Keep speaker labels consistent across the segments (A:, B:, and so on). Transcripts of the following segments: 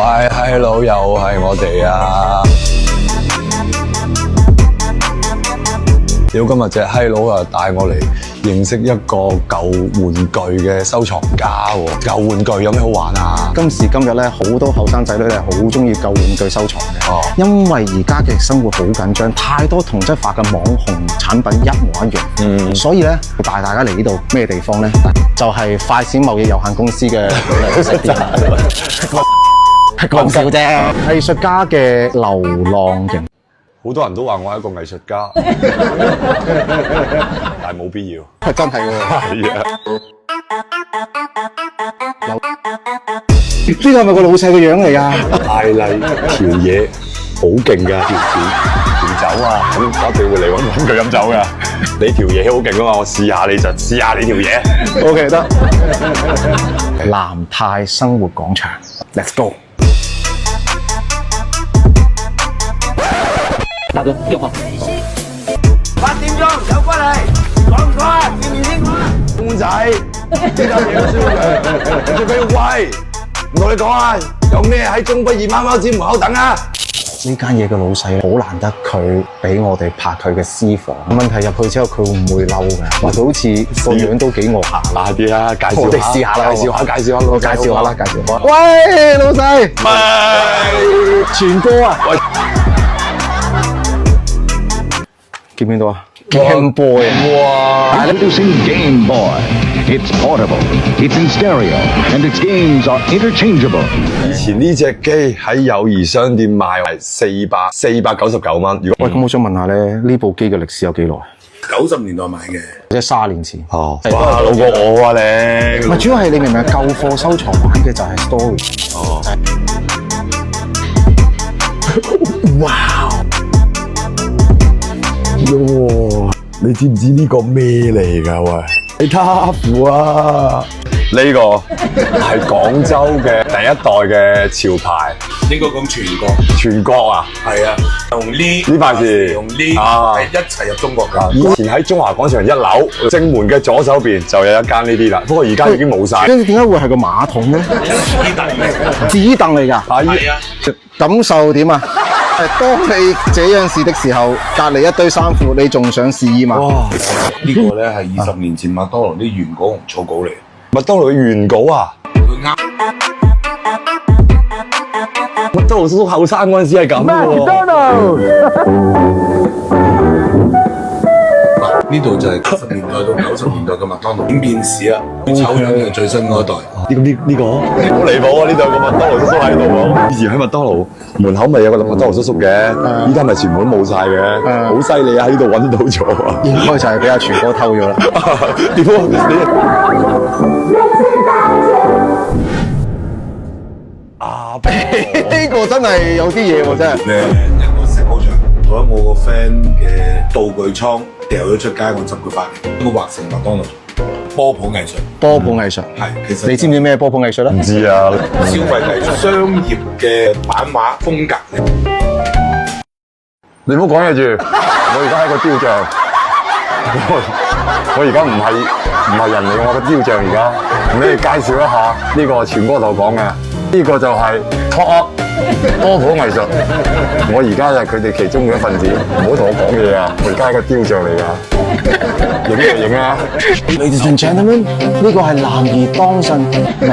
A: 喂，閪佬又係我哋啊！屌，今日隻閪佬啊帶我嚟認識一個舊玩具嘅收藏家喎。舊玩具有咩好玩啊？
B: 今時今日咧，好多後生仔女咧好中意舊玩具收藏嘅。
A: 哦，因
B: 為而家嘅生活好緊張，太多同質化嘅網紅產品一模一樣。所以咧帶大家嚟呢度咩地方咧？就係快閃貿易有限公司嘅零食店啦。講笑啫，藝術家嘅流浪型。
A: 好多人都話我係一個藝術家，但係冇必要。
B: 係真係喎。
A: 係啊。
B: 呢個係咪個老細嘅樣嚟㗎？
A: 大麗條嘢好勁㗎，條酒啊，咁我一定會嚟揾佢飲酒㗎。你條嘢好勁啊嘛，我試下你就試下你條嘢。
B: OK 得。南泰生活廣場 ，Let's go。大哥，電話。
C: 8點鐘有過嚟，講唔講啊？見面先講啊！
A: 公仔，呢單嘢都燒佢，仲俾喂，唔同你講啊，有咩喺中不二貓貓子門口等啊？
B: 呢間嘢嘅老細好難得，佢俾我哋拍佢嘅私房。問題入去之後，佢會唔會嬲㗎？話佢好似個樣都幾惡下。
A: 嗱啲啦，介紹下，
B: 我哋試下啦，
A: 介紹下，介紹下，
B: 我介紹下啦，介紹下。喂，老細，
A: 喂，
B: 全哥啊！
A: 喂，
B: 見唔見到啊 ？Game Boy 啊！
D: Introducing Game Boy. It's portable, it's in stereo, and its games are interchangeable.
A: 以前呢隻機喺友誼商店賣係499蚊。
B: 喂，咁我想問下咧，呢部機嘅歷史有幾耐
C: 90年代買嘅，
B: 即係30年前。
A: 哦，哇，老過我啊你！
B: 唔係，主要係你明唔明？舊貨收藏玩嘅就係 story。
A: 哦。
B: 哇！
A: 哇！你知唔知呢個咩嚟㗎？喂，係他符啊！呢個係廣州嘅第一代嘅潮牌，
C: 應該講全國。
A: 全國啊！
C: 係啊，同呢
A: 牌子
C: 同呢
A: 啊
C: 係一齊入中國㗎。
A: 以前喺中華廣場1樓正門嘅左手邊就有一間呢啲啦，不過而家已經冇晒。
B: 跟住點解會係個馬桶咧？
C: 紙凳嚟，
B: 紙凳嚟㗎。
C: 係啊，
B: 感受點啊？當你這樣試的時候，隔離一堆衫褲，你仲想試衣嘛？
A: 哇！
C: 呢個咧係20年前麥當勞啲原稿同草稿嚟。
A: 麥當勞嘅原稿啊！
C: 佢啱。
A: 麥當勞叔叔後生嗰陣時係咁喎。
C: 呢度就係80年代到90年代嘅麥當勞，點變市啊？醜樣嘅最新嗰一代。
A: 呢個好離譜啊！呢度有個麥當勞叔叔喺度喎。以前喺麥當勞門口咪有個麥當勞叔叔嘅，依家咪全部都冇晒嘅，好犀利啊！喺呢度揾到咗啊！
B: 應該就係俾阿全哥偷咗啦。
A: 點啊？
B: 呢個真係有啲嘢喎，真係。
C: 一個石膏牆，我喺我個 friend 嘅道具倉掉咗出街，我執佢翻嚟，都畫成麥當勞波普藝術。
B: 波普藝術
C: 係，其實
B: 你知唔知咩波普藝術咧？
A: 唔知啊！
C: 消費藝術、商業嘅版畫風格。
A: 你唔好講嘢住，我而家係個雕像，我而家唔係人嚟嘅，我個雕像而家。同你哋介紹一下呢個全哥度講嘅，呢個就係波普藝術。我而家就係佢哋其中嘅一份子，唔好同我講嘢啊！我而家係個雕像嚟㗎。影啊
B: Ladies and gentlemen， 呢個係男兒當陣，唔係，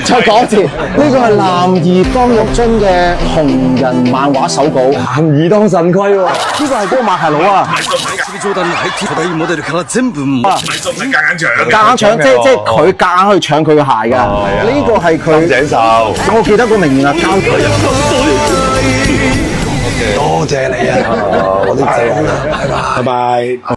B: 再講一次，呢個係男兒當入樽嘅紅人漫畫手稿。
A: 男兒當腎虧喎，
B: 呢個係嗰個馬鞋佬啊！
C: 唔係做唔係夾硬搶
B: 夾硬搶，即係佢夾硬去搶佢嘅鞋㗎。呢個係佢。
A: 井手，
B: 我記得個名啊，交佢。
A: 多謝你啊！我啲正啊，拜拜。
C: 拜拜。